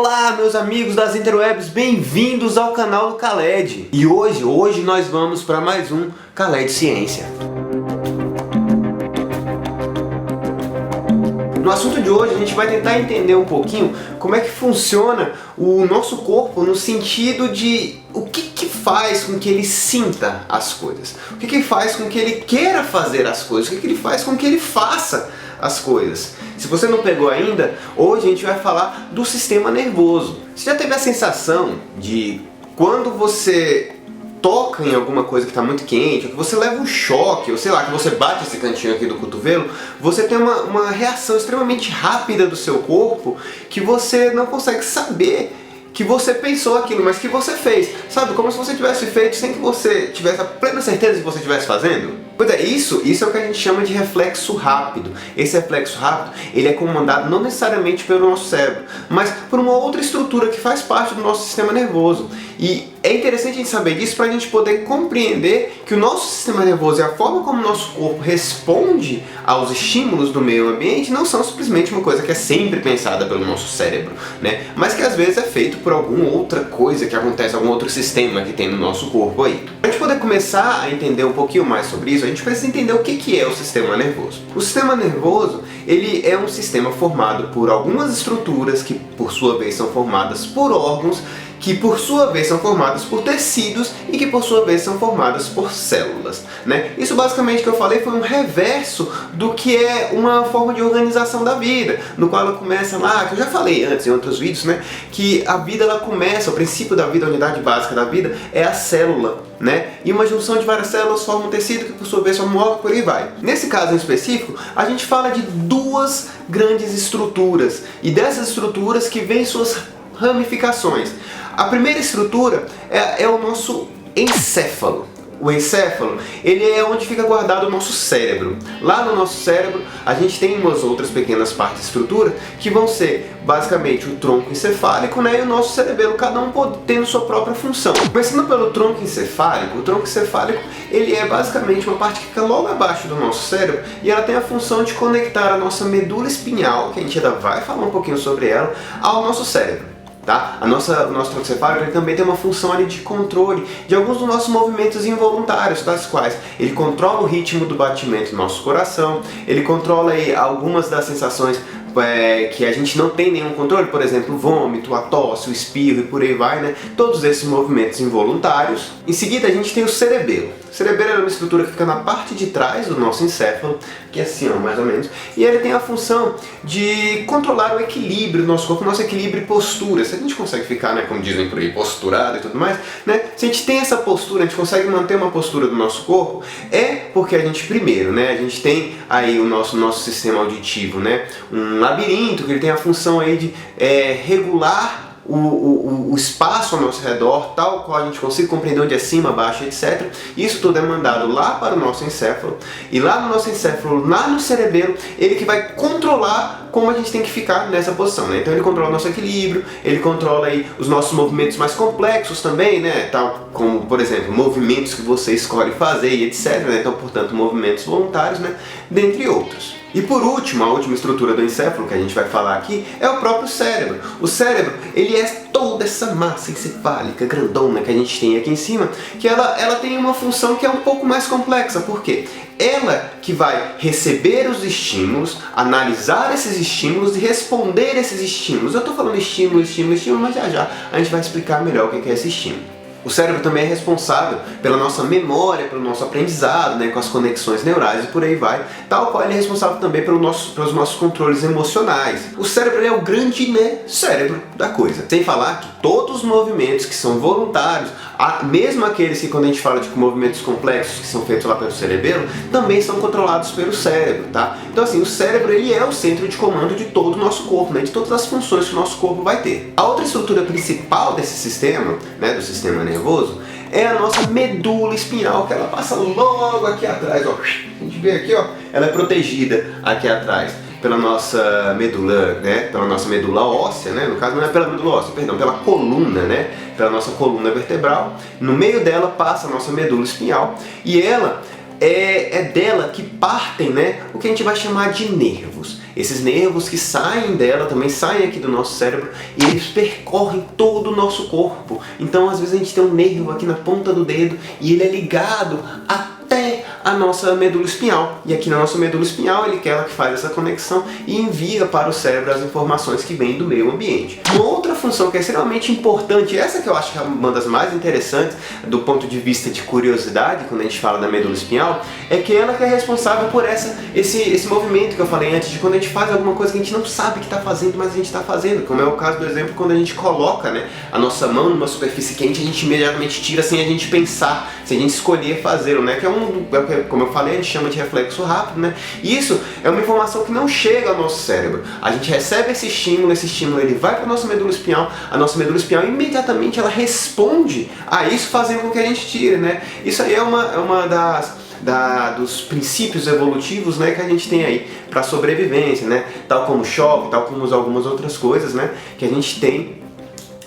Olá, meus amigos das interwebs, bem-vindos ao canal do Khaled. E hoje nós vamos para mais um Khaled Ciência. No assunto de hoje a gente vai tentar entender um pouquinho como é que funciona o nosso corpo no sentido de o que faz com que ele sinta as coisas, o que faz com que ele queira fazer as coisas, o que ele faz com que ele faça as coisas. Se você não pegou ainda, hoje a gente vai falar do sistema nervoso. Você já teve a sensação de quando você toca em alguma coisa que está muito quente, ou que você leva um choque, ou sei lá, que você bate esse cantinho aqui do cotovelo, você tem uma reação extremamente rápida do seu corpo que você não consegue saber que você pensou aquilo, mas que você fez. Sabe, como se você tivesse feito sem que você tivesse a plena certeza de que você estivesse fazendo? Pois é, isso é o que a gente chama de reflexo rápido. Esse reflexo rápido, ele é comandado não necessariamente pelo nosso cérebro, mas por uma outra estrutura que faz parte do nosso sistema nervoso. E é interessante a gente saber disso para a gente poder compreender que o nosso sistema nervoso e a forma como o nosso corpo responde aos estímulos do meio ambiente não são simplesmente uma coisa que é sempre pensada pelo nosso cérebro, né? Mas que às vezes é feito por alguma outra coisa que acontece, algum outro sistema que tem no nosso corpo aí. Para a gente poder começar a entender um pouquinho mais sobre isso, a gente precisa entender o que é o sistema nervoso. O sistema nervoso, ele é um sistema formado por algumas estruturas que por sua vez são formadas por órgãos, que por sua vez são formadas por tecidos e que por sua vez são formadas por células, né? Isso basicamente que eu falei foi um reverso do que é uma forma de organização da vida, no qual ela começa lá, que eu já falei antes em outros vídeos, né? Que a vida ela começa, o princípio da vida, a unidade básica da vida é a célula, né? E uma junção de várias células forma um tecido que por sua vez forma um órgão, por aí vai. Nesse caso em específico, a gente fala de duas grandes estruturas e dessas estruturas que vêm suas ramificações. A primeira estrutura é o nosso encéfalo. O encéfalo, ele é onde fica guardado o nosso cérebro. Lá no nosso cérebro, a gente tem umas outras pequenas partes de estrutura que vão ser basicamente o tronco encefálico, né, e o nosso cerebelo, cada um tendo sua própria função. Começando pelo tronco encefálico, o tronco encefálico, ele é basicamente uma parte que fica logo abaixo do nosso cérebro e ela tem a função de conectar a nossa medula espinhal, que a gente ainda vai falar um pouquinho sobre ela, ao nosso cérebro. Tá? O nosso tronco encefálico ele também tem uma função ali de controle de alguns dos nossos movimentos involuntários, das quais ele controla o ritmo do batimento do nosso coração, ele controla aí algumas das sensações que a gente não tem nenhum controle, por exemplo, o vômito, a tosse, o espirro e por aí vai, né? Todos esses movimentos involuntários. Em seguida a gente tem o cerebelo. O cerebelo é uma estrutura que fica na parte de trás do nosso encéfalo, que é assim, ó, mais ou menos, e ele tem a função de controlar o equilíbrio do nosso corpo, o nosso equilíbrio e postura. Se a gente consegue ficar, né, como dizem por aí, posturado e tudo mais, né? Se a gente tem essa postura, a gente consegue manter uma postura do nosso corpo, é porque a gente, primeiro, né, a gente tem aí o nosso sistema auditivo, né, um labirinto que ele tem a função aí de regular o espaço ao nosso redor, tal qual a gente consiga compreender onde é cima, baixo, etc. Isso tudo é mandado lá para o nosso encéfalo, e lá no nosso encéfalo, lá no cerebelo, ele que vai controlar como a gente tem que ficar nessa posição, né? Então ele controla o nosso equilíbrio, ele controla aí os nossos movimentos mais complexos também, né? Tal como, por exemplo, movimentos que você escolhe fazer e etc, né? Então, portanto, movimentos voluntários, né? Dentre outros. E por último, a última estrutura do encéfalo que a gente vai falar aqui é o próprio cérebro. O cérebro, ele é toda essa massa encefálica grandona que a gente tem aqui em cima, que ela tem uma função que é um pouco mais complexa. Por quê? Ela que vai receber os estímulos, analisar esses estímulos e responder esses estímulos. Eu estou falando estímulo, mas já a gente vai explicar melhor o que é esse estímulo. O cérebro também é responsável pela nossa memória, pelo nosso aprendizado, né, com as conexões neurais e por aí vai, tal qual ele é responsável também pelos nossos controles emocionais. O cérebro é o grande, né, cérebro da coisa. Sem falar que todos os movimentos que são voluntários, mesmo aqueles que quando a gente fala de movimentos complexos que são feitos lá pelo cerebelo, também são controlados pelo cérebro, tá? Então assim, o cérebro ele é o centro de comando de todo o nosso corpo, né, de todas as funções que o nosso corpo vai ter. A outra estrutura principal desse sistema, né, do sistema nervoso, é a nossa medula espinhal, que ela passa logo aqui atrás, ó. A gente vê aqui, ó, ela é protegida aqui atrás pela nossa medula, né, pela nossa medula óssea, né, no caso não é pela medula óssea, perdão, pela coluna, né, pela nossa coluna vertebral. No meio dela passa a nossa medula espinhal e ela é dela que partem, né, o que a gente vai chamar de nervos. Esses nervos que saem dela, também saem aqui do nosso cérebro, e eles percorrem todo o nosso corpo. Então às vezes a gente tem um nervo aqui na ponta do dedo e ele é ligado até a nossa medula espinhal. E aqui na nossa medula espinhal ele é ela que faz essa conexão e envia para o cérebro as informações que vêm do meio ambiente. Uma outra função que é extremamente importante, essa que eu acho que é uma das mais interessantes do ponto de vista de curiosidade, quando a gente fala da medula espinhal, é que ela que é responsável por esse movimento que eu falei antes, de quando a gente faz alguma coisa que a gente não sabe que está fazendo, mas a gente está fazendo. Como é o caso do exemplo quando a gente coloca, né, a nossa mão numa superfície quente, a gente imediatamente tira sem a gente pensar, sem a gente escolher fazê-lo, né, que como eu falei, a gente chama de reflexo rápido, né? E isso é uma informação que não chega ao nosso cérebro. A gente recebe esse estímulo ele vai para a nossa medula espinhal imediatamente ela responde a isso, fazendo com que a gente tire, né? Isso aí é uma dos princípios evolutivos, né, que a gente tem aí para sobrevivência, né? Tal como choque, tal como algumas outras coisas, né, que a gente tem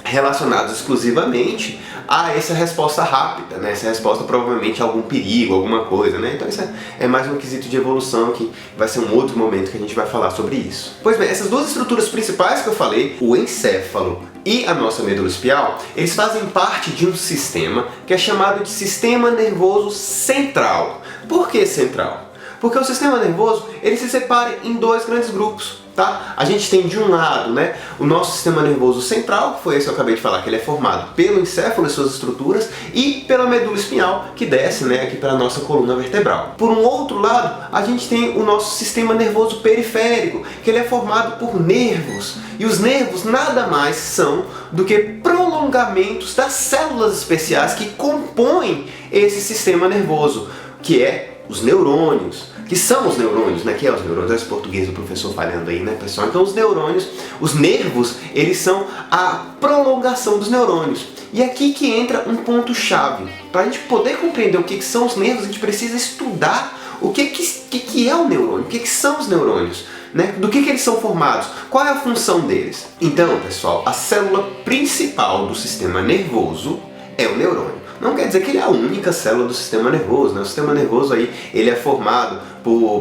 relacionados exclusivamente a essa resposta rápida, né? Essa resposta provavelmente a algum perigo, alguma coisa, né? Então isso é mais um quesito de evolução que vai ser um outro momento que a gente vai falar sobre isso. Pois bem, essas duas estruturas principais que eu falei, o encéfalo e a nossa medula espinhal, eles fazem parte de um sistema que é chamado de sistema nervoso central. Por que central? Porque o sistema nervoso ele se separa em dois grandes grupos. Tá? A gente tem de um lado, né, o nosso sistema nervoso central, que foi esse que eu acabei de falar, que ele é formado pelo encéfalo e suas estruturas, e pela medula espinhal, que desce, né, aqui para a nossa coluna vertebral. Por um outro lado, a gente tem o nosso sistema nervoso periférico, que ele é formado por nervos, e os nervos nada mais são do que prolongamentos das células especiais que compõem esse sistema nervoso, que é os neurônios. Que são os neurônios, né? Que é os neurônios, esse português do professor falhando aí, né, pessoal? Então os neurônios, os nervos, eles são a prolongação dos neurônios. E aqui que entra um ponto-chave. Para a gente poder compreender o que são os nervos, a gente precisa estudar o que é o neurônio, o que são os neurônios, né? Do que eles são formados, qual é a função deles. Então, pessoal, a célula principal do sistema nervoso é o neurônio. Não quer dizer que ele é a única célula do sistema nervoso, né? O sistema nervoso aí, ele é formado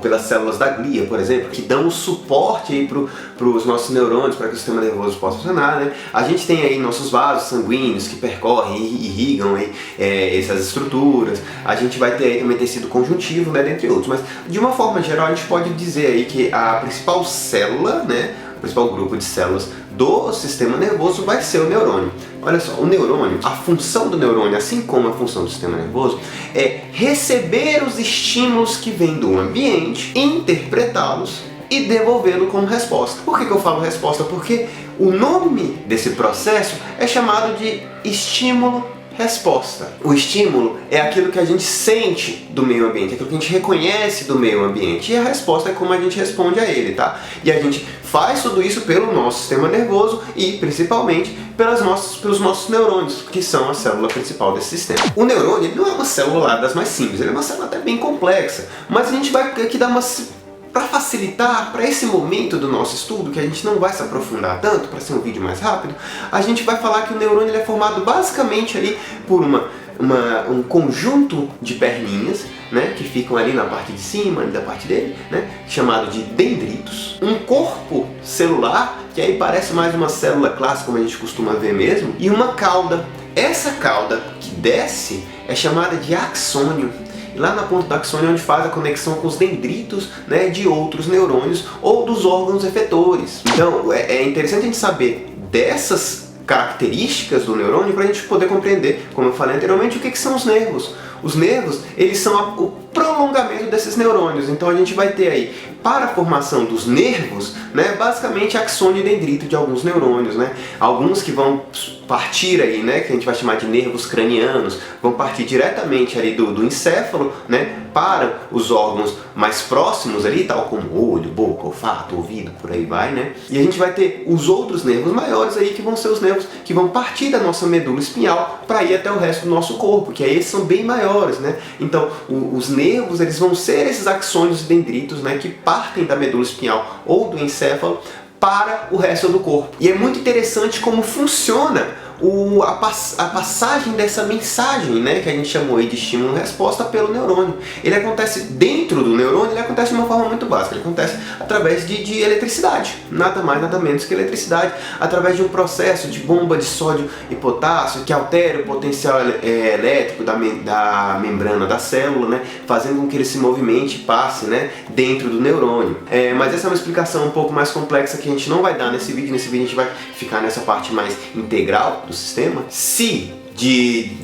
pelas células da glia, por exemplo, que dão o suporte para os nossos neurônios, para que o sistema nervoso possa funcionar, né? A gente tem aí nossos vasos sanguíneos que percorrem e irrigam aí, essas estruturas. A gente vai ter aí também tecido conjuntivo, né, dentre outros. Mas de uma forma geral, a gente pode dizer aí que a principal célula, né, o principal grupo de células do sistema nervoso vai ser o neurônio. Olha só, o neurônio, a função do neurônio, assim como a função do sistema nervoso, é receber os estímulos que vêm do ambiente, interpretá-los e devolvê-lo como resposta. Por que eu falo resposta? Porque o nome desse processo é chamado de estímulo-resposta. O estímulo é aquilo que a gente sente do meio ambiente, aquilo que a gente reconhece do meio ambiente, e a resposta é como a gente responde a ele, tá? E a gente faz tudo isso pelo nosso sistema nervoso e, principalmente, pelos nossos neurônios, que são a célula principal desse sistema. O neurônio ele não é uma célula das mais simples, ele é uma célula até bem complexa, mas a gente vai aqui dar para facilitar, para esse momento do nosso estudo, que a gente não vai se aprofundar tanto, para ser um vídeo mais rápido, a gente vai falar que o neurônio ele é formado basicamente ali por um conjunto de perninhas, né, que ficam ali na parte de cima, ali da parte dele, né, chamado de dendritos, um corpo celular, que aí parece mais uma célula clássica, como a gente costuma ver mesmo, e uma cauda. Essa cauda que desce é chamada de axônio. E lá na ponta do axônio é onde faz a conexão com os dendritos, né, de outros neurônios ou dos órgãos efetores. Então é interessante a gente saber dessas características do neurônio para a gente poder compreender, como eu falei anteriormente, o que são os nervos. Os nervos, eles são o prolongamento desses neurônios. Então a gente vai ter aí, para a formação dos nervos, né, basicamente axônio e dendrito de alguns neurônios, né? Alguns que vão partir aí, né, que a gente vai chamar de nervos cranianos, vão partir diretamente ali do encéfalo, né, para os órgãos mais próximos ali, tal como olho, boca, olfato, ouvido, por aí vai, né? E a gente vai ter os outros nervos maiores aí, que vão ser os nervos que vão partir da nossa medula espinhal para ir até o resto do nosso corpo, que aí esses são bem maiores, né? Então, os nervos, eles vão ser esses axônios e dendritos, né, que partem da medula espinhal ou do encéfalo para o resto do corpo. E é muito interessante como funciona a passagem dessa mensagem, né, que a gente chamou aí de estímulo-resposta pelo neurônio. Ele acontece dentro do neurônio, ele acontece de uma forma muito básica, ele acontece através de eletricidade, nada mais, nada menos que eletricidade, através de um processo de bomba de sódio e potássio que altera o potencial elétrico da membrana da célula, né, fazendo com que ele se movimente e passe, né, dentro do neurônio. Mas essa é uma explicação um pouco mais complexa que a gente não vai dar nesse vídeo. Nesse vídeo a gente vai ficar nessa parte mais integral do sistema. Se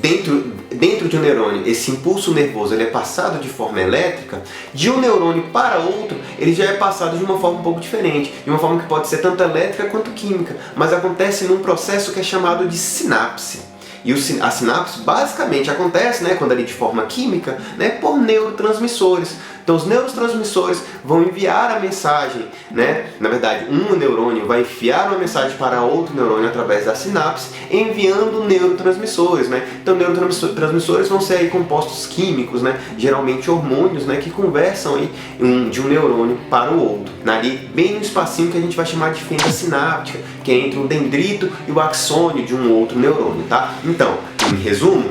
dentro de um neurônio esse impulso nervoso ele é passado de forma elétrica, de um neurônio para outro ele já é passado de uma forma um pouco diferente, de uma forma que pode ser tanto elétrica quanto química, mas acontece num processo que é chamado de sinapse. E a sinapse basicamente acontece, né, quando ali de forma química, né, por neurotransmissores. Então os neurotransmissores vão enviar a mensagem, né, na verdade um neurônio vai enviar uma mensagem para outro neurônio através da sinapse, enviando neurotransmissores, né. Então neurotransmissores vão ser aí compostos químicos, né, geralmente hormônios, né, que conversam aí de um neurônio para o outro. Ali bem no espacinho que a gente vai chamar de fenda sináptica, que é entre o dendrito e o axônio de um outro neurônio, tá? Então, em resumo,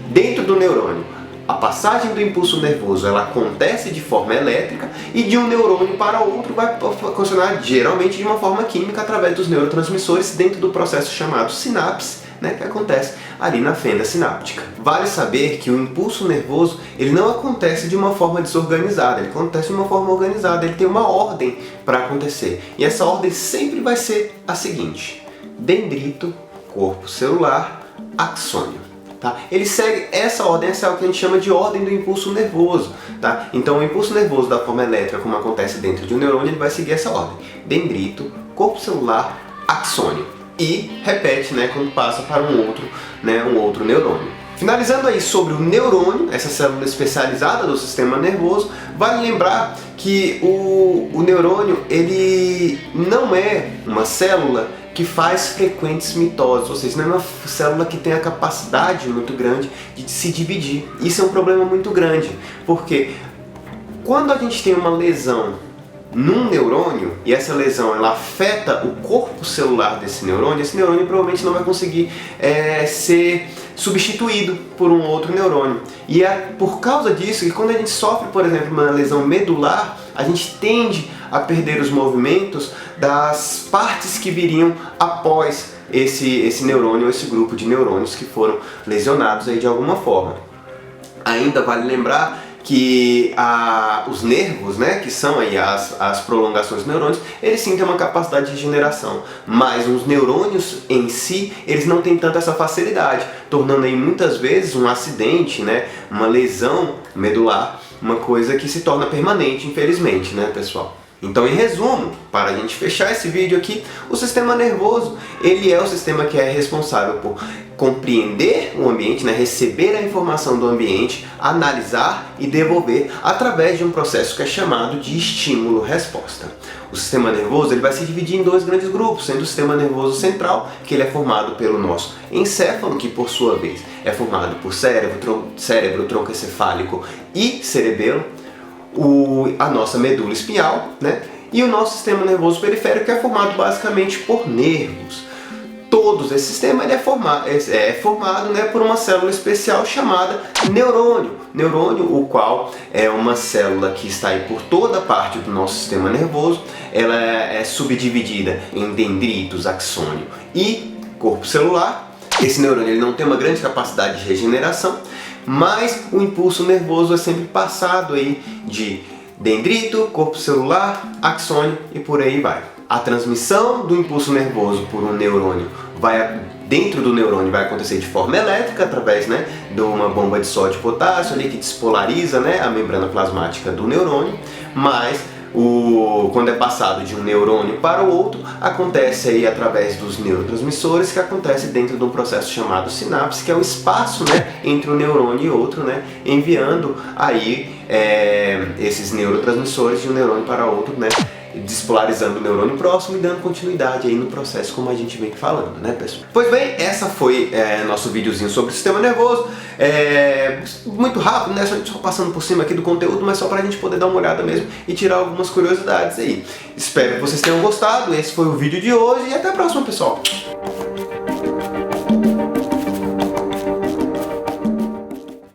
dentro do neurônio, a passagem do impulso nervoso ela acontece de forma elétrica e de um neurônio para outro vai funcionar geralmente de uma forma química através dos neurotransmissores dentro do processo chamado sinapse, né, que acontece ali na fenda sináptica. Vale saber que o impulso nervoso ele não acontece de uma forma desorganizada, ele acontece de uma forma organizada, ele tem uma ordem para acontecer. E essa ordem sempre vai ser a seguinte: dendrito, corpo celular, axônio. Tá? Ele segue essa ordem, essa é o que a gente chama de ordem do impulso nervoso. Tá? Então o impulso nervoso da forma elétrica, como acontece dentro de um neurônio, ele vai seguir essa ordem: dendrito, corpo celular, axônio. E repete, né, quando passa para um outro neurônio. Finalizando aí sobre o neurônio, essa célula especializada do sistema nervoso, vale lembrar que o neurônio ele não é uma célula que faz frequentes mitoses, ou seja, não é uma célula que tem a capacidade muito grande de se dividir. Isso é um problema muito grande, porque quando a gente tem uma lesão num neurônio e essa lesão ela afeta o corpo celular desse neurônio, esse neurônio provavelmente não vai conseguir ser substituído por um outro neurônio. E é por causa disso que quando a gente sofre, por exemplo, uma lesão medular, a gente tende a perder os movimentos das partes que viriam após esse neurônio, esse grupo de neurônios que foram lesionados aí de alguma forma. Ainda vale lembrar que os nervos, né, que são aí as prolongações dos neurônios, eles sim têm uma capacidade de regeneração, mas os neurônios em si, eles não têm tanta essa facilidade, tornando aí muitas vezes um acidente, né, uma lesão medular, uma coisa que se torna permanente, infelizmente, né, pessoal? Então, em resumo, para a gente fechar esse vídeo aqui, o sistema nervoso, ele é o sistema que é responsável por compreender o ambiente, né, receber a informação do ambiente, analisar e devolver através de um processo que é chamado de estímulo-resposta. O sistema nervoso ele vai se dividir em dois grandes grupos, sendo o sistema nervoso central, que ele é formado pelo nosso encéfalo, que por sua vez é formado por cérebro, tronco encefálico e cerebelo, a nossa medula espinhal, né? E o nosso sistema nervoso periférico, que é formado basicamente por nervos. Todo esse sistema ele é formado, né, por uma célula especial chamada neurônio. Neurônio, o qual é uma célula que está aí por toda parte do nosso sistema nervoso. Ela é subdividida em dendritos, axônio e corpo celular. Esse neurônio ele não tem uma grande capacidade de regeneração, mas o impulso nervoso é sempre passado aí de dendrito, corpo celular, axônio e por aí vai. A transmissão do impulso nervoso por um neurônio dentro do neurônio vai acontecer de forma elétrica, através, né, de uma bomba de sódio e potássio ali que despolariza, né, a membrana plasmática do neurônio, mas quando é passado de um neurônio para o outro, acontece aí através dos neurotransmissores, que acontece dentro de um processo chamado sinapse, que é o espaço, né, entre um neurônio e outro, né, enviando aí esses neurotransmissores de um neurônio para outro, né, despolarizando o neurônio próximo e dando continuidade aí no processo, como a gente vem falando, né, pessoal? Pois bem, essa foi nosso videozinho sobre o sistema nervoso. Muito rápido, né? Só passando por cima aqui do conteúdo, mas só pra gente poder dar uma olhada mesmo e tirar algumas curiosidades aí. Espero que vocês tenham gostado. Esse foi o vídeo de hoje e até a próxima, pessoal!